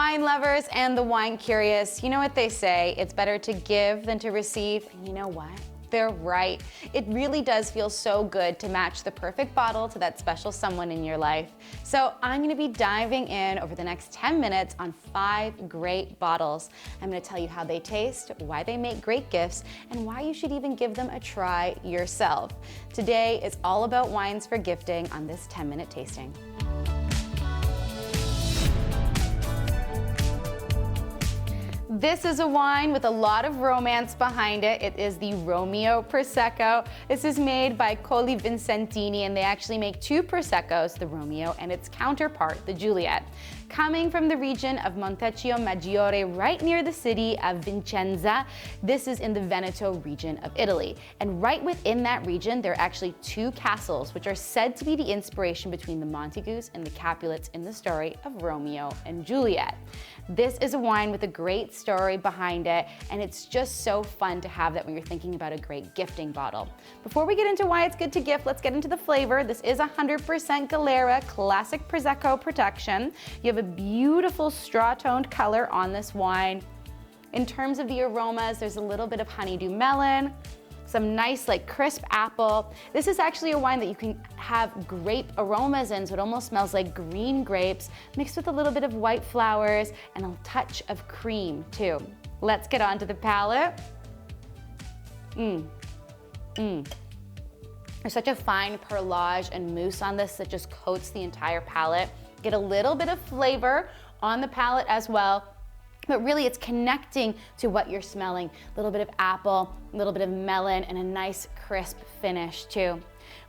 wine lovers and the wine curious, you know what they say, it's better to give than to receive, and you know what? They're right. It really does feel so good to match the perfect bottle to that special someone in your life. So I'm gonna be diving in over the next 10 minutes on 5 great bottles. I'm gonna tell you how they taste, why they make great gifts, and why you should even give them a try yourself. Today is all about wines for gifting on this 10-minute tasting. This is a wine with a lot of romance behind it. It is the Romeo Prosecco. This is made by Colli Vincentini, and they actually make 2 Proseccos, the Romeo and its counterpart, the Juliet. Coming from the region of Montecchio Maggiore, right near the city of Vicenza, this is in the Veneto region of Italy. And right within that region, there are actually 2 castles, which are said to be the inspiration between the Montagues and the Capulets in the story of Romeo and Juliet. This is a wine with a great story behind it, and it's just so fun to have that when you're thinking about a great gifting bottle. Before we get into why it's good to gift, let's get into the flavor. This is 100% Galera Classic Prosecco production. You have a beautiful straw-toned color on this wine. In terms of the aromas, there's a little bit of honeydew melon, some nice crisp apple. This is actually a wine that you can have grape aromas in, so it almost smells like green grapes mixed with a little bit of white flowers and a touch of cream too. Let's get on to the palate. There's such a fine perlage and mousse on this that just coats the entire palate. Get a little bit of flavor on the palate as well. But really it's connecting to what you're smelling. A little bit of apple, a little bit of melon, and a nice crisp finish too.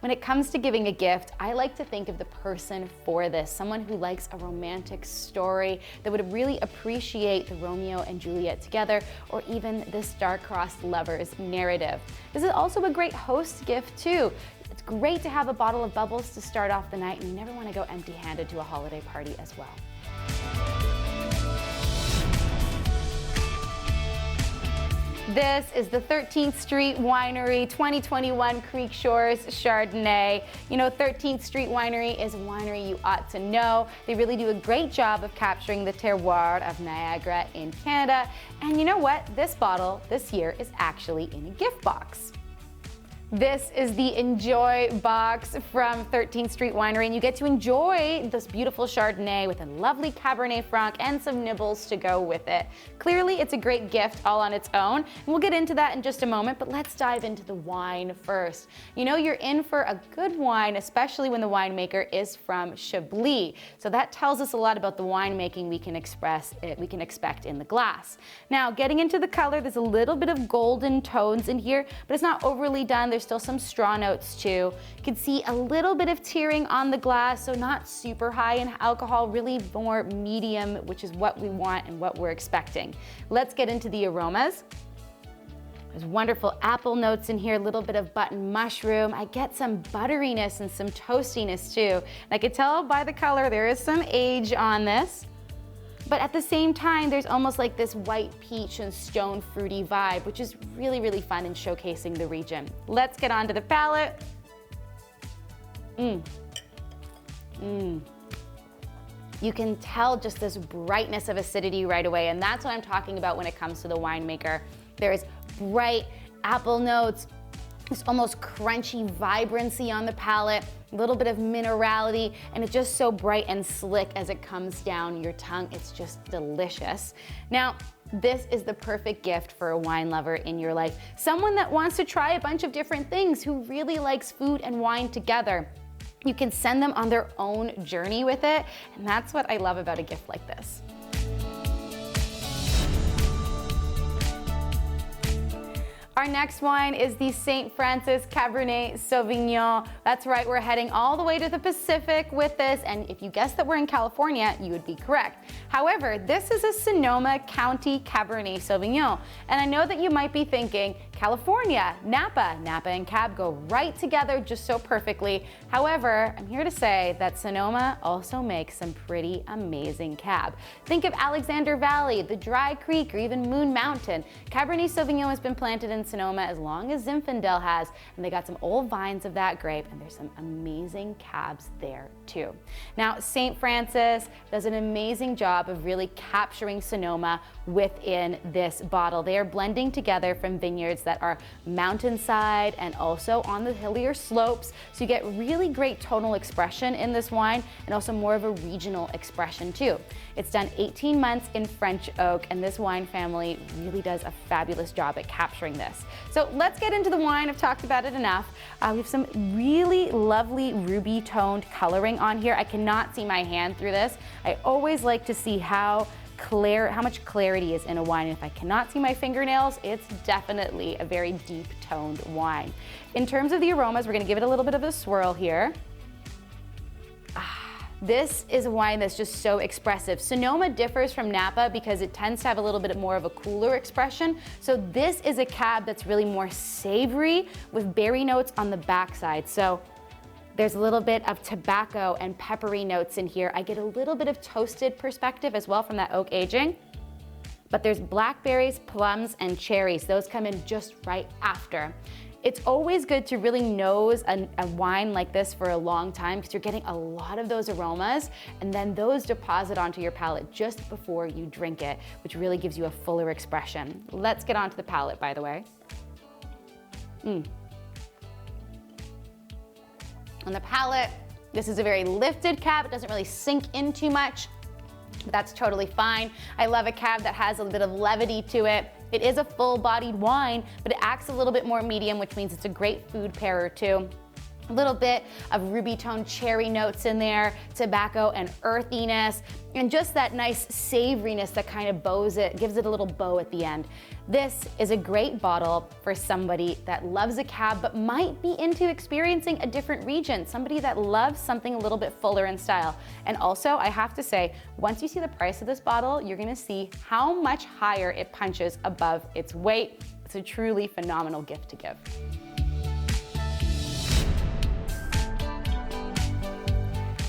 When it comes to giving a gift, I like to think of the person for this, someone who likes a romantic story, that would really appreciate the Romeo and Juliet together, or even the star-crossed lovers narrative. This is also a great host gift too. It's great to have a bottle of bubbles to start off the night, and you never want to go empty-handed to a holiday party as well. This is the 13th Street Winery 2021 Creekshores Chardonnay. You know, 13th Street Winery is a winery you ought to know. They really do a great job of capturing the terroir of Niagara in Canada. And you know what? This bottle this year is actually in a gift box. This is the Enjoy box from 13th Street Winery, and you get to enjoy this beautiful Chardonnay with a lovely Cabernet Franc and some nibbles to go with it. Clearly, it's a great gift all on its own, and we'll get into that in just a moment, but let's dive into the wine first. You know, you're in for a good wine, especially when the winemaker is from Chablis. So that tells us a lot about the winemaking we can expect in the glass. Now, getting into the color, there's a little bit of golden tones in here, but it's not overly done. There's still some straw notes too. You can see a little bit of tearing on the glass, so not super high in alcohol, really more medium, which is what we want and what we're expecting. Let's get into the aromas. There's wonderful apple notes in here, a little bit of button mushroom. I get some butteriness and some toastiness too. And I can tell by the color there is some age on this. But at the same time, there's almost like this white peach and stone fruity vibe, which is really, really fun in showcasing the region. Let's get on to the palate. You can tell just this brightness of acidity right away, and that's what I'm talking about when it comes to the winemaker. There's bright apple notes, this almost crunchy vibrancy on the palate, a little bit of minerality, and it's just so bright and slick as it comes down your tongue. It's just delicious. Now, this is the perfect gift for a wine lover in your life. Someone that wants to try a bunch of different things, who really likes food and wine together. You can send them on their own journey with it, and that's what I love about a gift like this. Our next wine is the St. Francis Cabernet Sauvignon. That's right, we're heading all the way to the Pacific with this, and if you guessed that we're in California, you would be correct. However, this is a Sonoma County Cabernet Sauvignon, and I know that you might be thinking, California, Napa and Cab go right together just so perfectly. However, I'm here to say that Sonoma also makes some pretty amazing Cab. Think of Alexander Valley, the Dry Creek, or even Moon Mountain. Cabernet Sauvignon has been planted in Sonoma as long as Zinfandel has, and they got some old vines of that grape, and there's some amazing Cabs there too. Now, St. Francis does an amazing job job of really capturing Sonoma within this bottle. They are blending together from vineyards that are mountainside and also on the hillier slopes. So you get really great tonal expression in this wine and also more of a regional expression too. It's done 18 months in French oak, and this wine family really does a fabulous job at capturing this. So let's get into the wine. I've talked about it enough. We have some really lovely ruby toned coloring on here. I cannot see my hand through this. I always like to see how much clarity is in a wine. And if I cannot see my fingernails, it's definitely a very deep toned wine. In terms of the aromas, we're gonna give it a little bit of a swirl here. This is a wine that's just so expressive. Sonoma differs from Napa because it tends to have a little bit more of a cooler expression. So this is a cab that's really more savory with berry notes on the backside. So there's a little bit of tobacco and peppery notes in here. I get a little bit of toasted perspective as well from that oak aging. But there's blackberries, plums, and cherries. Those come in just right after. It's always good to really nose a wine like this for a long time because you're getting a lot of those aromas, and then those deposit onto your palate just before you drink it, which really gives you a fuller expression. Let's get onto the palate, by the way. On the palate, this is a very lifted cab. It doesn't really sink in too much, but that's totally fine. I love a cab that has a bit of levity to it. It is a full-bodied wine, but it acts a little bit more medium, which means it's a great food pairer too. A little bit of ruby toned cherry notes in there, tobacco and earthiness, and just that nice savoriness that kind of bows it, gives it a little bow at the end. This is a great bottle for somebody that loves a cab but might be into experiencing a different region, somebody that loves something a little bit fuller in style. And also, I have to say, once you see the price of this bottle, you're gonna see how much higher it punches above its weight. It's a truly phenomenal gift to give.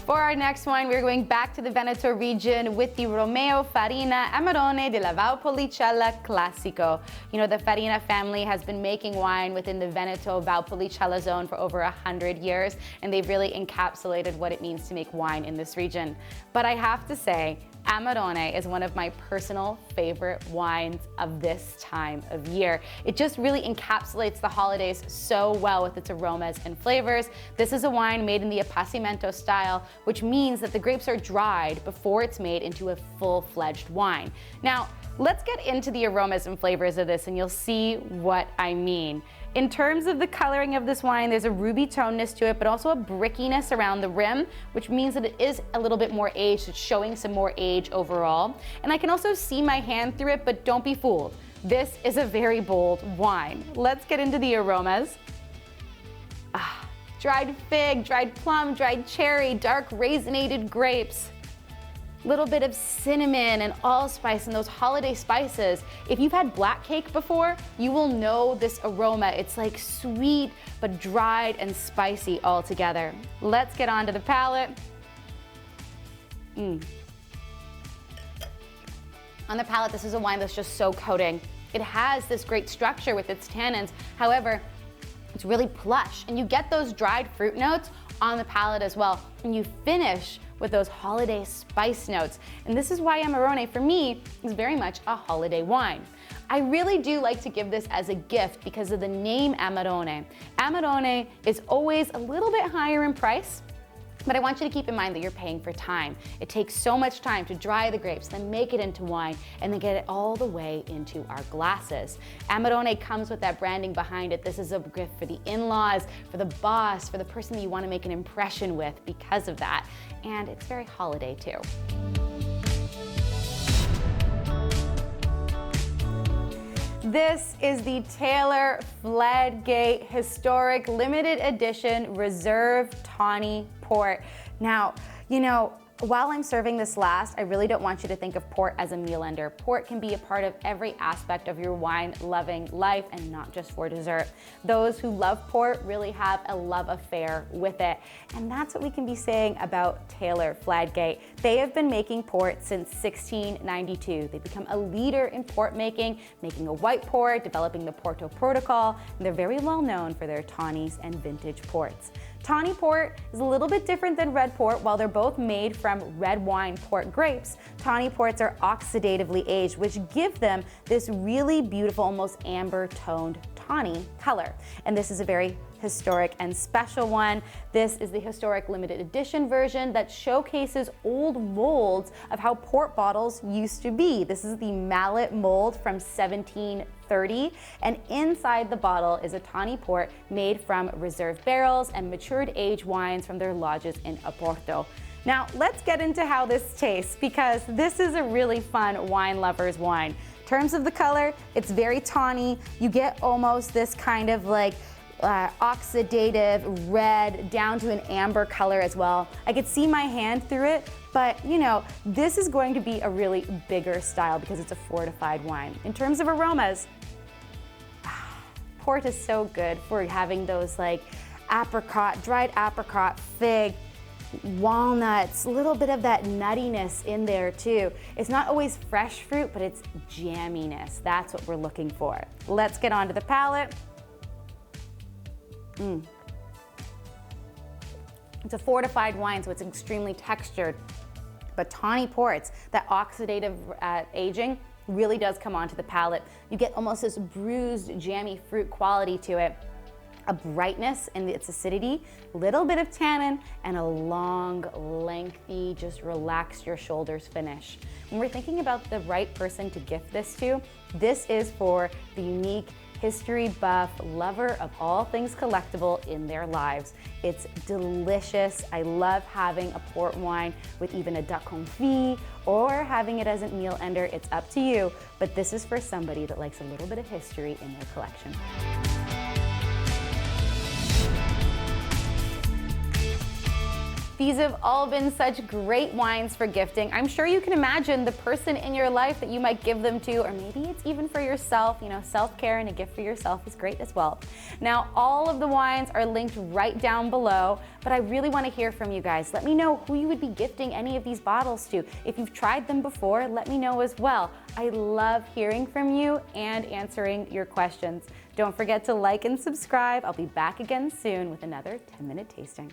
For our next wine, we're going back to the Veneto region with the Romeo Farina Amarone della Valpolicella Classico. You know, the Farina family has been making wine within the Veneto Valpolicella zone for over 100 years, and they've really encapsulated what it means to make wine in this region. But I have to say, Amarone is one of my personal favorite wines of this time of year. It just really encapsulates the holidays so well with its aromas and flavors. This is a wine made in the appassimento style, which means that the grapes are dried before it's made into a full-fledged wine. Now, let's get into the aromas and flavors of this and you'll see what I mean. In terms of the coloring of this wine, there's a ruby toneness to it, but also a brickiness around the rim, which means that it is a little bit more aged. It's showing some more age overall. And I can also see my hand through it, but don't be fooled. This is a very bold wine. Let's get into the aromas. Dried fig, dried plum, dried cherry, dark raisinated grapes. Little bit of cinnamon and allspice and those holiday spices. If you've had black cake before, you will know this aroma. It's like sweet, but dried and spicy all together. Let's get on to the palate. On the palate, this is a wine that's just so coating. It has this great structure with its tannins. However, it's really plush, and you get those dried fruit notes on the palate as well. And you finish with those holiday spice notes. And this is why Amarone, for me, is very much a holiday wine. I really do like to give this as a gift because of the name Amarone. Amarone is always a little bit higher in price, but I want you to keep in mind that you're paying for time. It takes so much time to dry the grapes, then make it into wine, and then get it all the way into our glasses. Amarone comes with that branding behind it. This is a gift for the in-laws, for the boss, for the person that you want to make an impression with because of that. And it's very holiday too. This is the Taylor Fladgate Historic Limited Edition Reserve Tawny Port. Now, you know, while I'm serving this last, I really don't want you to think of port as a meal ender. Port can be a part of every aspect of your wine-loving life and not just for dessert. Those who love port really have a love affair with it. And that's what we can be saying about Taylor Fladgate. They have been making port since 1692. They've become a leader in port making a white port, developing the Porto Protocol, and they're very well known for their tawnies and vintage ports. Tawny port is a little bit different than red port. While they're both made from red wine port grapes, tawny ports are oxidatively aged, which give them this really beautiful, almost amber toned tawny color. And this is a very historic and special one. This is the historic limited edition version that showcases old molds of how port bottles used to be. This is the mallet mold from 1730, and inside the bottle is a tawny port made from reserve barrels and matured aged wines from their lodges in Oporto. Now let's get into how this tastes, because this is a really fun wine lover's wine. In terms of the color, it's very tawny. You get almost this kind of like oxidative red down to an amber color as well. I could see my hand through it, but you know, this is going to be a really bigger style because it's a fortified wine. In terms of aromas, port is so good for having those like apricot, dried apricot, fig, walnuts, a little bit of that nuttiness in there too. It's not always fresh fruit, but it's jamminess. That's what we're looking for. Let's get on to the palate. It's a fortified wine, so it's extremely textured. But tawny ports, that oxidative aging really does come onto the palate. You get almost this bruised, jammy fruit quality to it, a brightness in its acidity, little bit of tannin, and a long, lengthy, just relax your shoulders finish. When we're thinking about the right person to gift this to, this is for the unique, history buff lover of all things collectible in their lives. It's delicious. I love having a port wine with even a duck confit or having it as a meal ender. It's up to you, but this is for somebody that likes a little bit of history in their collection. These have all been such great wines for gifting. I'm sure you can imagine the person in your life that you might give them to, or maybe it's even for yourself. You know, self-care and a gift for yourself is great as well. Now, all of the wines are linked right down below, but I really want to hear from you guys. Let me know who you would be gifting any of these bottles to. If you've tried them before, let me know as well. I love hearing from you and answering your questions. Don't forget to like and subscribe. I'll be back again soon with another 10-minute tasting.